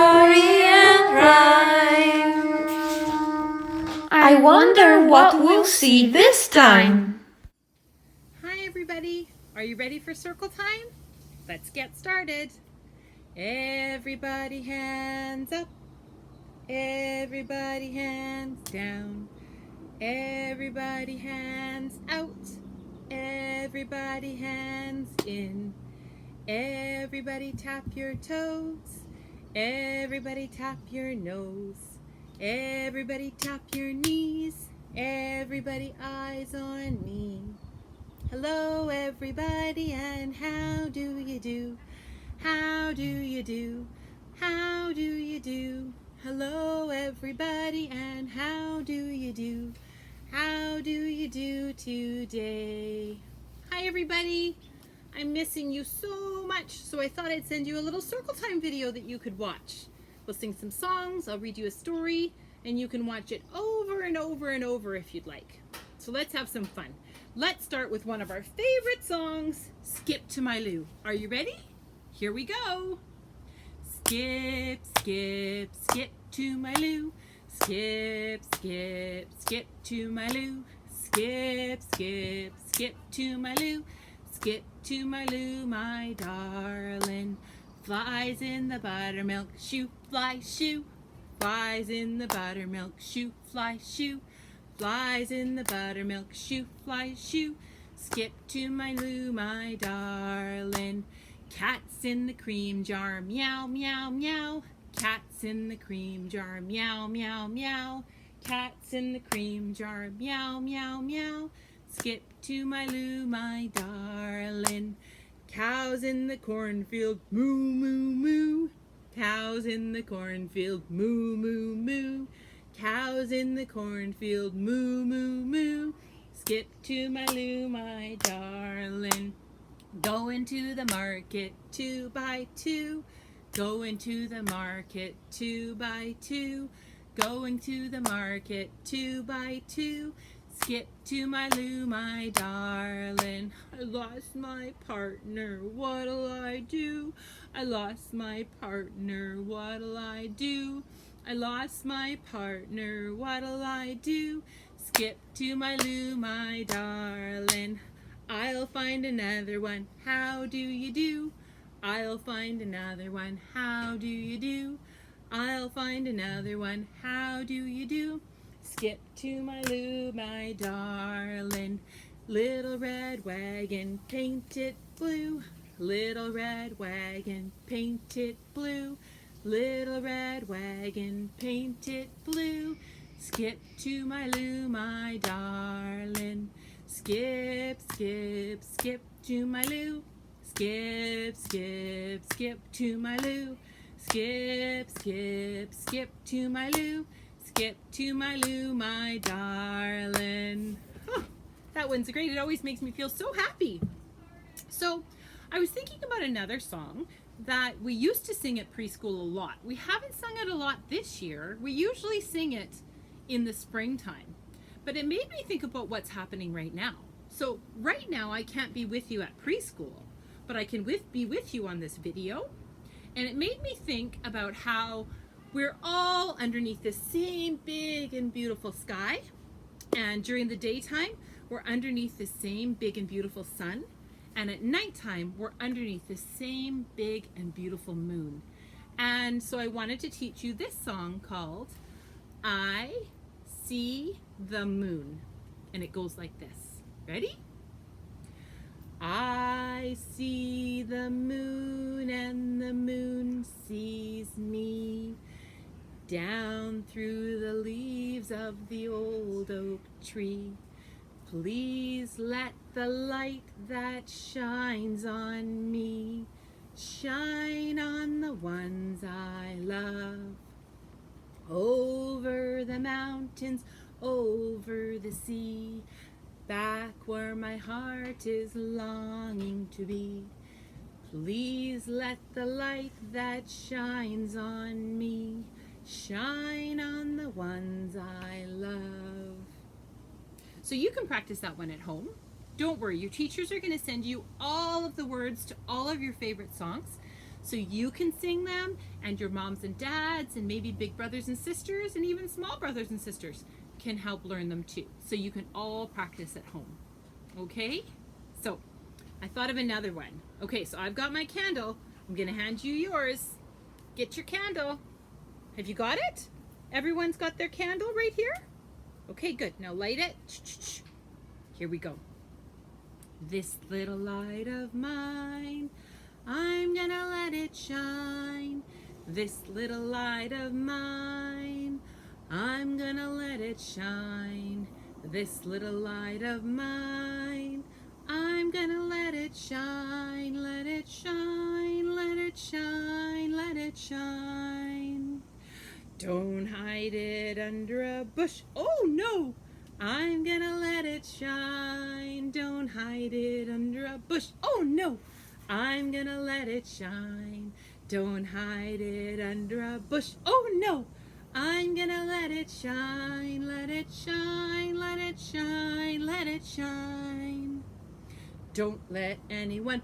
story and rhyme. I wonder what we'll see this time. Hi everybody, are you ready for circle time? Let's get started. Everybody hands up, everybody hands down, everybody hands out, everybody hands in, everybody tap your toes, everybody tap your nose, everybody tap your knees, everybody eyes on me. Hello everybody, and how do you do? How do you do? How do you do? Hello everybody, and how do you do? How do you do today? Hi everybody, I'm missing you so much, so I thought I'd send you a little circle time video that you could watch. We'll sing some songs, I'll read you a story, and you can watch it over and over and over if you'd like. So let's have some fun. Let's start with one of our favorite songs, Skip to My Lou. Are you ready? Here we go. Skip, skip, skip to my loo. Skip, skip, skip to my loo. Skip, skip, skip to my loo. Skip to my loo, my darling. Flies in the buttermilk shoe, fly shoe. Flies in the buttermilk shoe, fly shoe. Flies in the buttermilk shoe, fly shoe. Skip to my loo, my darling. Cat's in the cream jar, meow, meow, meow. Cat's in the cream jar, meow, meow, meow. Cat's in the cream jar, meow, meow, meow. Skip to my loo, my darling. Cows in the cornfield, moo, moo, moo. Cows in the cornfield, moo, moo, moo. Cows in the cornfield, moo, moo, moo. Skip to my loo, my darling. Going to the market 2 by 2. Going to the market 2 by 2. Going to the market 2 by 2. Skip to my loo, my darling. I lost my partner, what'll I do? I lost my partner, what'll I do? I lost my partner, what'll I do? Skip to my loo, my darling. I'll find another one, how do you do? I'll find another one, how do you do? I'll find another one, how do you do? Skip to my loo, my darling. Little red wagon, paint it blue. Little red wagon, paint it blue. Little red wagon, paint it blue. Skip to my loo, my darling. Skip, skip, skip to my loo. Skip, skip, skip to my loo. Skip, skip, skip to my loo. Skip to my loo, my darling. Oh, that one's great. It always makes me feel so happy. So I was thinking about another song that we used to sing at preschool a lot. We haven't sung it a lot this year. We usually sing it in the springtime. But it made me think about what's happening right now. So right now I can't be with you at preschool, but I can be with you on this video. And it made me think about how we're all underneath the same big and beautiful sky. And during the daytime, we're underneath the same big and beautiful sun. And at nighttime, we're underneath the same big and beautiful moon. And so I wanted to teach you this song called I See the Moon. And it goes like this. Ready? I see the moon and the moon sees me down through the leaves of the old oak tree. Please let the light that shines on me shine on the ones I love. Over the mountains, over the sea, back where my heart is longing to be. Please let the light that shines on me shine on the ones I love. So you can practice that one at home. Don't worry, your teachers are going to send you all of the words to all of your favorite songs. so you can sing them, and your moms and dads and maybe big brothers and sisters and even small brothers and sisters can help learn them too. So you can all practice at home. Okay? So I thought of another one. Okay, so I've got my candle. I'm gonna hand you yours. Get your candle. Have you got it? Everyone's got their candle right here? Okay, good. Now light it. Here we go. This little light of mine, I'm gonna let it shine. This little light of mine, I'm gonna let it shine. This little light of mine, I'm gonna let it shine. Let it shine, let it shine, let it shine. Don't hide it under a bush. Oh no! I'm gonna let it shine. Don't hide it under a bush. Oh no! I'm gonna let it shine. Don't hide it under a bush. Oh no! I'm gonna let it shine. Let it shine, let it shine, let it shine. Don't let anyone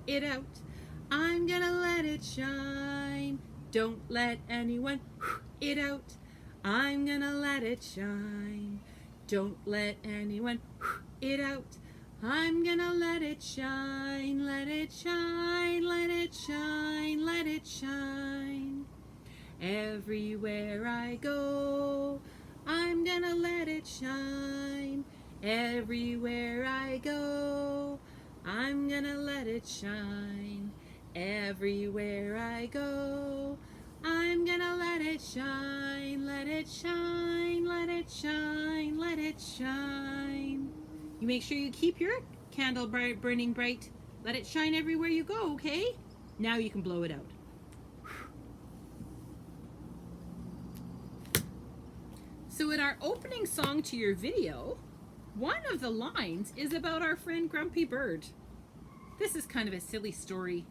it out. I'm gonna let it shine. Don't let anyone it out. I'm gonna let it shine. Don't let anyone it out. I'm gonna let it shine. Let it shine, let it shine, let it shine. Everywhere I go, I'm gonna let it shine. Everywhere I go, I'm gonna let it shine. Everywhere I go, I'm gonna let it shine. Let it shine, let it shine, let it shine. You make sure you keep your candle burning bright. Let it shine everywhere you go, okay? Now you can blow it out. So in our opening song to your video, one of the lines is about our friend Grumpy Bird. This is kind of a silly story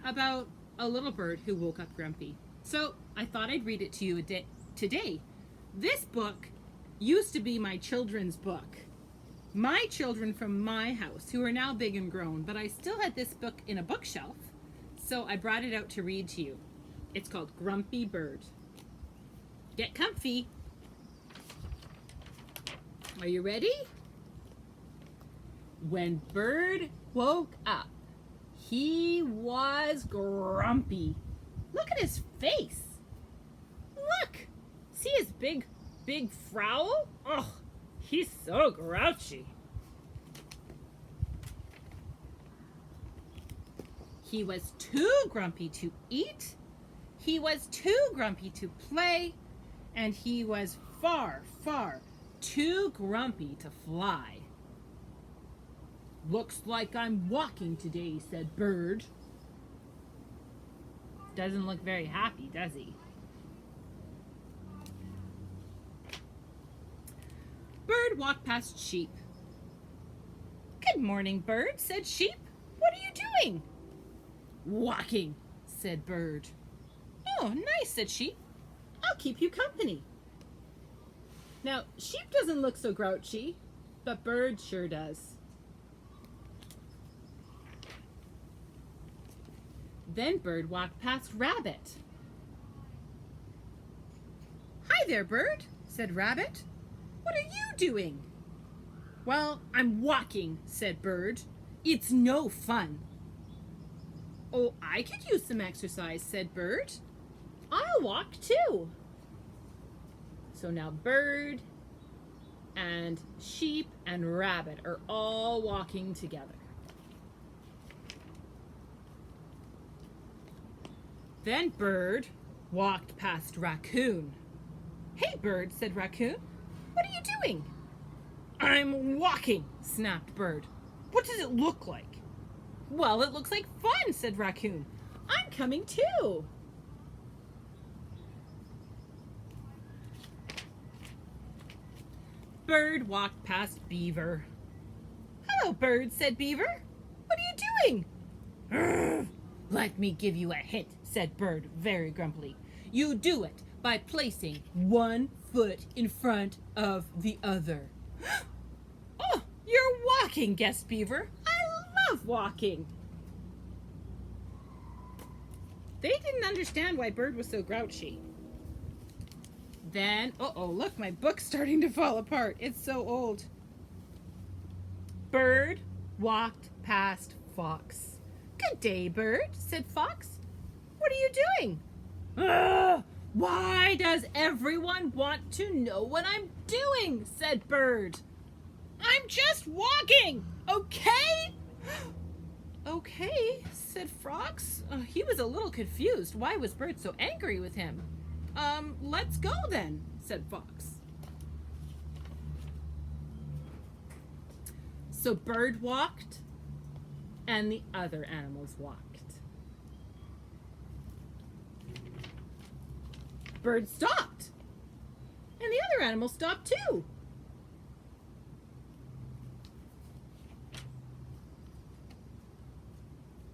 about a little bird who woke up grumpy. So I thought I'd read it to you today. This book used to be my children's book. My children from my house, who are now big and grown, but I still had this book in a bookshelf, so I brought it out to read to you. It's called Grumpy Bird. Get comfy. Are you ready? When Bird woke up, he was grumpy. Look at his face. Look. See his big frown? Oh, he's so grouchy. He was too grumpy to eat. He was too grumpy to play. And he was far, far too grumpy to fly. Looks like I'm walking today, said Bird. Doesn't look very happy, does he? Bird walked past Sheep. Good morning, Bird, said Sheep. What are you doing? Walking, said Bird. Oh, nice, said Sheep. I'll keep you company. Now, Sheep doesn't look so grouchy, but Bird sure does. Then Bird walked past Rabbit. Hi there, Bird, said Rabbit. What are you doing? Well, I'm walking, said Bird. It's no fun. Oh, I could use some exercise, said Bird. I'll walk too. So now Bird and Sheep and Rabbit are all walking together. Then Bird walked past Raccoon. Hey, Bird, said Raccoon. What are you doing? I'm walking, snapped Bird. What does it look like? Well, it looks like fun, said Raccoon. I'm coming too. Bird walked past Beaver. Hello, Bird, said Beaver. What are you doing? Urgh. Let me give you a hint, said Bird very grumpily. You do it by placing one foot in front of the other. Oh, you're walking, guessed Beaver. I love walking. They didn't understand why Bird was so grouchy. Then, uh-oh, look, my book's starting to fall apart. It's so old. Bird walked past Fox. "Good day, Bird," said Fox. "What are you doing?" "Why does everyone want to know what I'm doing?" said Bird. "I'm just walking, okay?" "Okay," said Fox. He was a little confused. Why was Bird so angry with him? Let's go then," said Fox. So Bird walked, and the other animals walked. Bird stopped, and the other animals stopped too.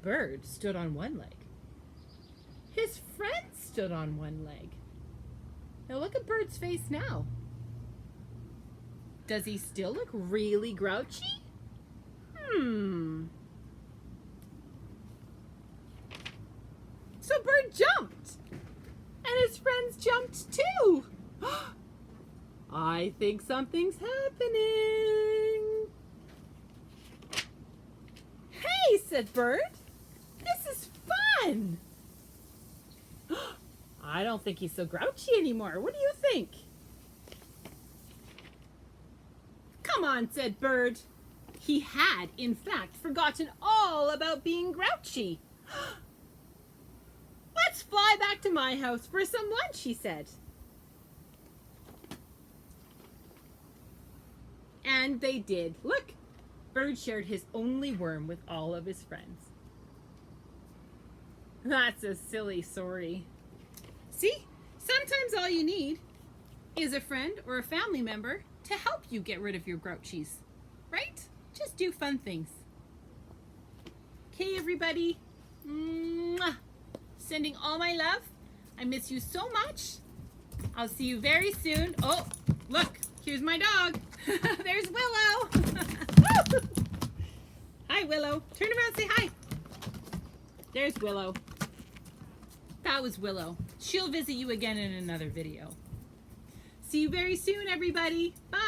Bird stood on one leg. His friend stood on one leg. Now look at Bird's face now. Does he still look really grouchy? So Bird jumped, and his friends jumped too. I think something's happening. "Hey," said Bird, "this is fun." I don't think he's so grouchy anymore. What do you think? "Come on," said Bird. He had, in fact, forgotten all about being grouchy. "Let's fly back to my house for some lunch," he said. And they did. Look, Bird shared his only worm with all of his friends. That's a silly story. See, sometimes all you need is a friend or a family member to help you get rid of your grouchies, right? Just do fun things. Okay, everybody. Mwah. Sending all my love. I miss you so much. I'll see you very soon. Oh, look, here's my dog. There's Willow. Hi, Willow. Turn around and say hi. There's Willow. That was Willow. She'll visit you again in another video. See you very soon, everybody. Bye.